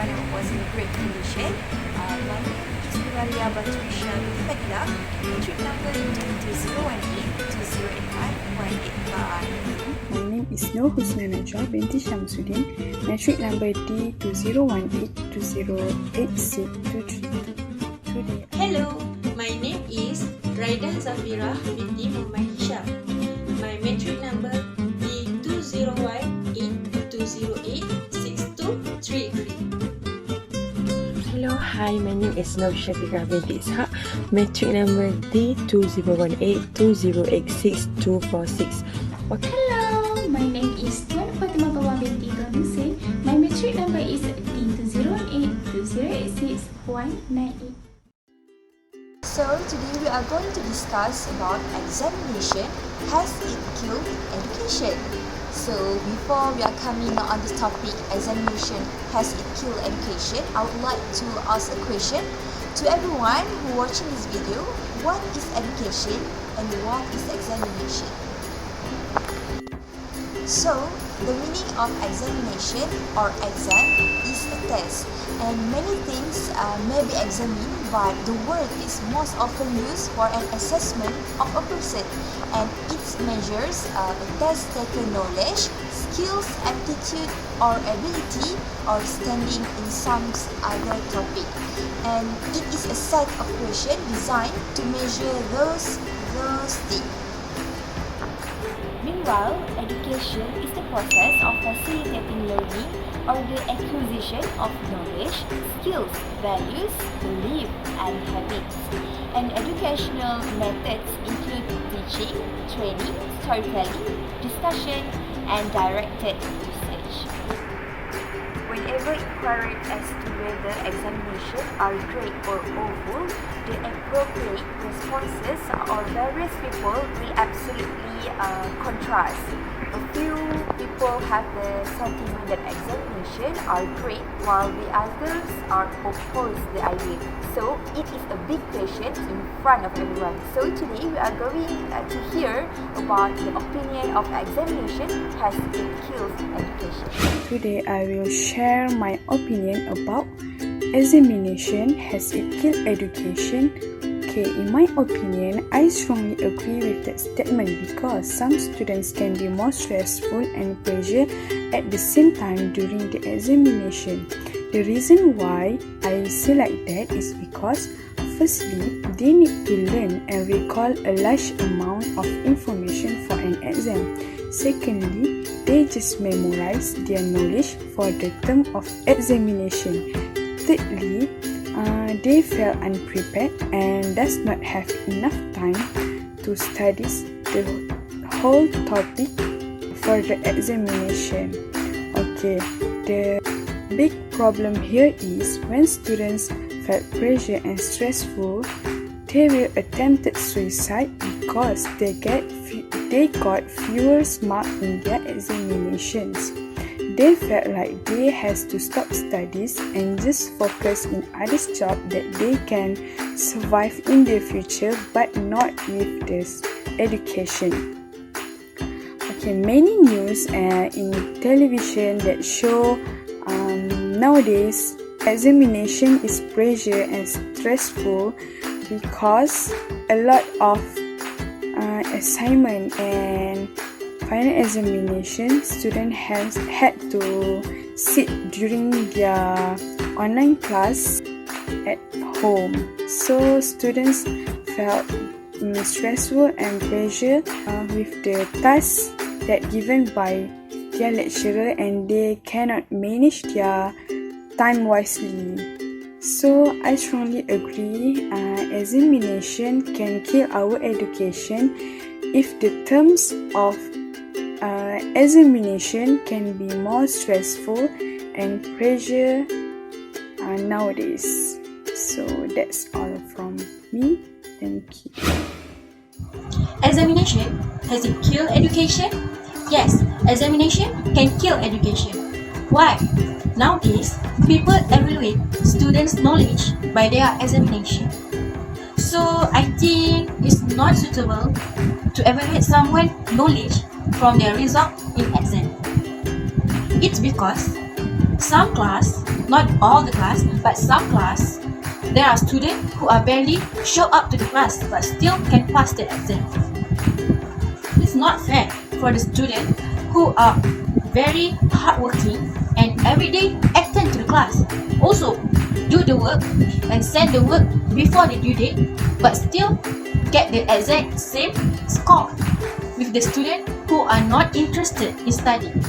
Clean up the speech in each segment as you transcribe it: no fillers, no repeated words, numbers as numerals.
everyone. I was in great condition. My name is Nuralia Batrisha Fadila. Matric number 2018-2085-185. My name is Nur Husna Najwa binti Shamsuddin. Matric number D2018-2086. Hello, my name is Raida Zafira binti Muhammad Hisham. My matric number D2018-208-6233. Hello, hi, my name is Nur Syafiqah binti Ishaq. Matric number D2018-208-6246. Hello, my name is Tuan Fatimah Bawah binti Tuan Hussein. My matric number is D2018-208-6-198. So today we are going to discuss about examination. Has it killed education? So before we are coming on this topic, examination, has it killed education? I would like to ask a question to everyone who watching this video. What is education and what is examination? So the meaning of examination or exam is a test, and many things may be examined, but the word is most often used for an assessment of a person, and it measures a test taken knowledge, skills, aptitude or ability, or standing in some other topic, and it is a set of questions designed to measure those things. Meanwhile, education is the process of facilitating learning or the acquisition of knowledge, skills, values, beliefs, and habits. And educational methods include teaching, training, storytelling, discussion, and directed research. Whenever inquired as to whether examinations are great or awful, the appropriate responses or various people will absolutely contrast. A few people have the sentiment that examinations are great, while the others are opposed to the idea. So it is a big question in front of everyone. So today we are going to hear about the opinion of examination. Has it killed education? Today I will share my opinion about examination. Has it killed education? Okay, in my opinion, I strongly agree with that statement because some students can be more stressful and pressure at the same time during the examination. The reason why I say like that is because firstly, they need to learn and recall a large amount of information for an exam. Secondly, they just memorize their knowledge for the term of examination. Thirdly, they feel unprepared and does not have enough time to study the whole topic for the examination. Okay, the big problem here is when students feel pressure and stressful, they will attempt suicide because they got fewer marks in their examinations. They felt like they has to stop studies and just focus in other job that they can survive in the future, but not with this education. Okay, many news in television that show nowadays examination is pressure and stressful because a lot of assignment and final examination, students had to sit during their online class at home. So students felt stressful and pressure with the tasks that given by their lecturer, and they cannot manage their time wisely. So I strongly agree examination can kill our education if the terms of examination can be more stressful and pressure nowadays. So that's all from me. Thank you. Examination, has it killed education? Yes, examination can kill education. Why? Nowadays, people evaluate students' knowledge by their examination. So I think it's not suitable to evaluate someone's knowledge from their result in exam. It's because some class, not all the class, but some class, there are students who are barely show up to the class but still can pass the exam. It's not fair for the students who are very hardworking and every day attend to the class, also do the work and send the work before the due date, but still get the exact same score with the students who are not interested in studying.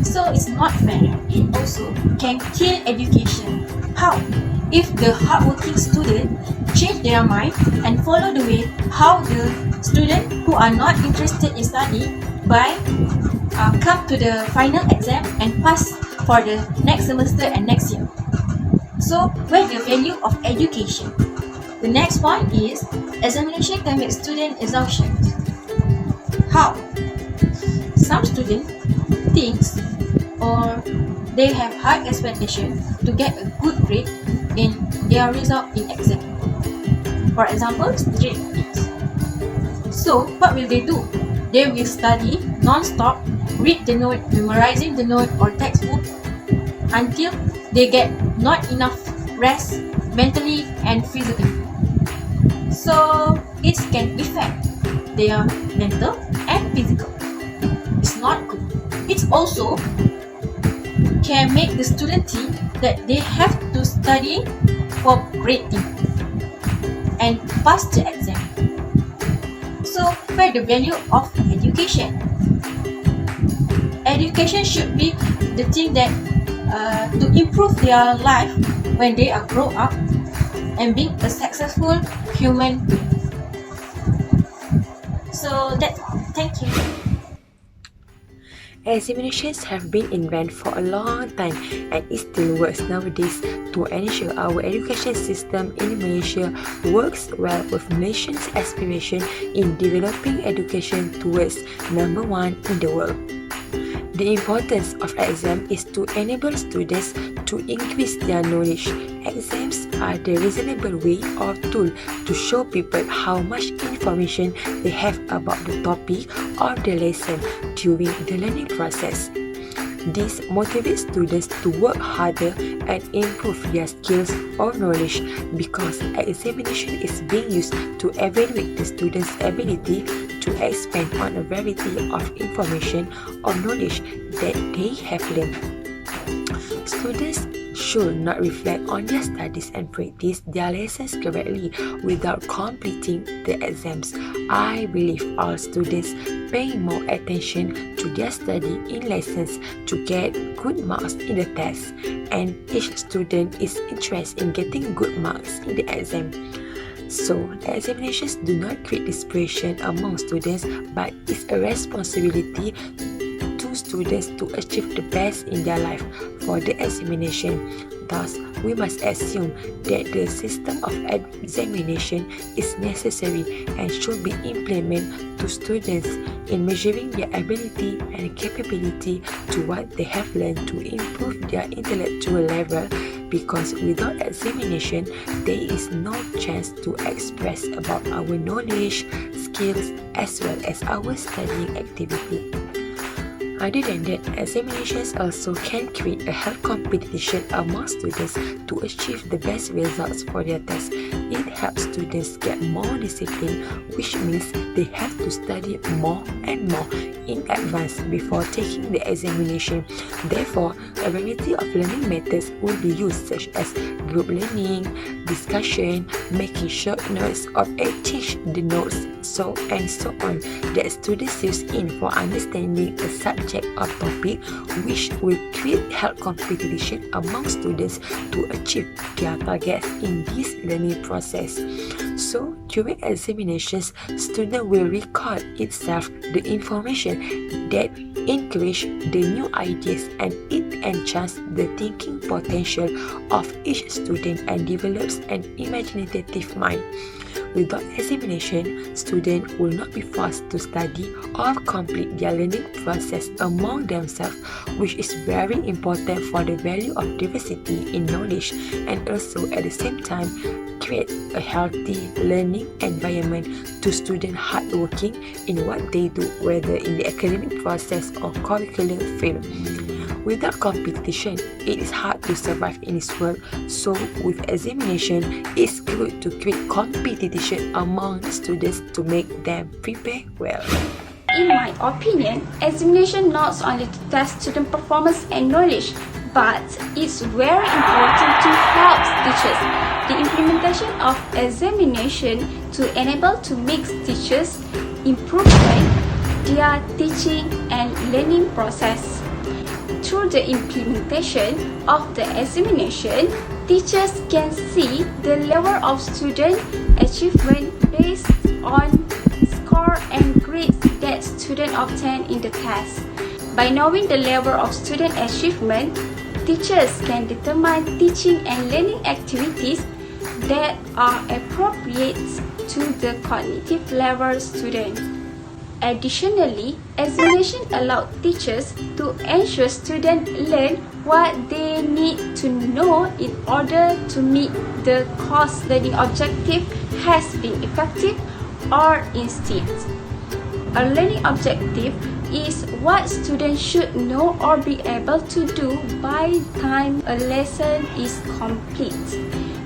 So it's not fair. It also can kill education. How? If the hardworking student change their mind and follow the way how the students who are not interested in study by come to the final exam and pass for the next semester and next year. So where's the value of education? The next point is examination can make student exhaustion. How? Some students thinks or they have high expectation to get a good grade in their result in exam. For example, straight A's. So what will they do? They will study non-stop, read the note, memorizing the note or textbook until they get not enough rest mentally and physically. So it can affect their mental and physical. It's not good. It also can make the student think that they have to study for grading and pass the exam. So where the value of education? Education should be the thing that to improve their life when they are grow up and being a successful human being. So that's all. Thank you. Examinations have been invented for a long time and it still works nowadays to ensure our education system in Malaysia works well with nation's aspiration in developing education towards number 1 in the world. The importance of exam is to enable students to increase their knowledge. Exams are the reasonable way or tool to show people how much information they have about the topic or the lesson during the learning process. This motivates students to work harder and improve their skills or knowledge because examination is being used to evaluate the students' ability to expand on a variety of information or knowledge that they have learned. Students should not reflect on their studies and practice their lessons correctly without completing the exams. I believe all students pay more attention to their study in lessons to get good marks in the test, and each student is interested in getting good marks in the exam. So, the examinations do not create desperation among students, but it's a responsibility to students to achieve the best in their life for the examination. Thus, we must assume that the system of examination is necessary and should be implemented to students in measuring their ability and capability to what they have learned to improve their intellectual level, because without examination, there is no chance to express about our knowledge, skills, as well as our studying activity. Other than that, examinations also can create a health competition among students to achieve the best results for their tests. It helps students get more discipline, which means they have to study more and more in advance before taking the examination. Therefore, a variety of learning methods will be used, such as group learning, discussion, making short notes, or teach the notes, so on, that students use in for understanding a subject or topic, which will create health competition among students to achieve their targets in this learning process. So, during examinations, students will record itself the information that encourage the new ideas, and it enhances the thinking potential of each student and develops an imaginative mind. Without examination, students will not be forced to study or complete their learning process among themselves, which is very important for the value of diversity in knowledge, and also at the same time create a healthy learning environment to students hardworking in what they do, whether in the academic process or curricular field. Without competition, it is hard to survive in this world. So, with examination, it's good to create competition among students to make them prepare well. In my opinion, examination not only to test student performance and knowledge, but it's very important to help teachers. The implementation of examination to enable to make teachers improvement their teaching and learning process. Through the implementation of the examination, teachers can see the level of student achievement based on score and grades that students obtain in the test. By knowing the level of student achievement, teachers can determine teaching and learning activities that are appropriate to the cognitive level student. Additionally, examination allows teachers to ensure students learn what they need to know in order to meet the course learning objective has been effective or instead. A learning objective is what students should know or be able to do by the time a lesson is complete.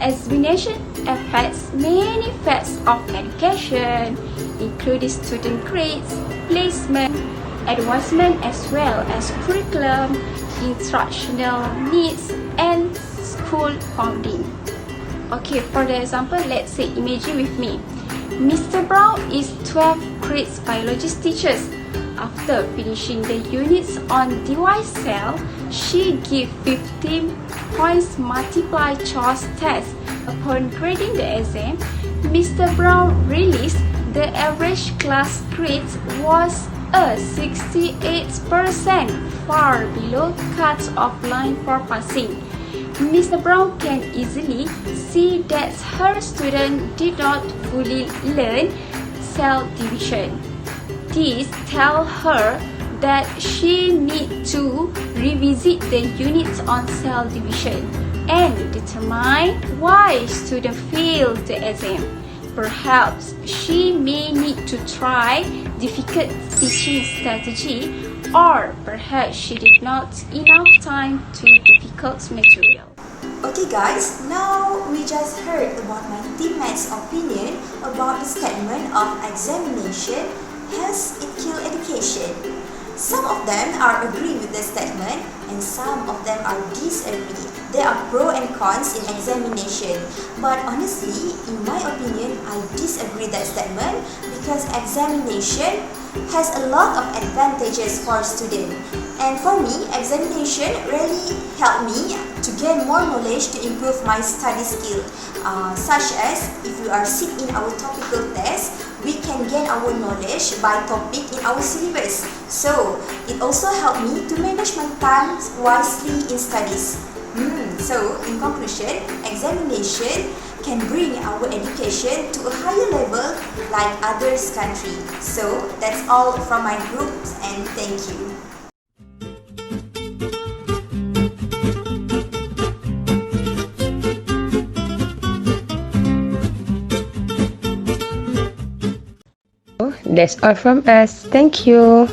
Examination affects many facets of education, including student grades, placement, advancement, as well as curriculum, instructional needs, and school funding. Okay, for the example, let's say imagine with me. Mr. Brown is 12 grades biology teacher. After finishing the units on device cell, she gives 15 points multiply choice test. Upon grading the exam, Mr. Brown released the average class grade was a 68%, far below cut-off line for passing. Mr. Brown can easily see that her student did not fully learn cell division. This tells her that she needs to revisit the units on cell division and determine why student failed the exam. Perhaps she may need to try difficult teaching strategy, or perhaps she did not enough time to difficult material. Okay guys, now we just heard about my teammates' opinion about the statement of examination. Has it killed education? Some of them are agree with the statement and some of them are disagree. There are pros and cons in examination, but honestly, in my opinion, I disagree that statement because examination has a lot of advantages for students. And for me, examination really helped me to gain more knowledge to improve my study skill. Such as if we are sit in our topical test, we can gain our knowledge by topic in our syllabus. So it also helped me to manage my time wisely in studies. So in conclusion, examination can bring our education to a higher level like others country. So that's all from my group and thank you. That's all from us. Thank you.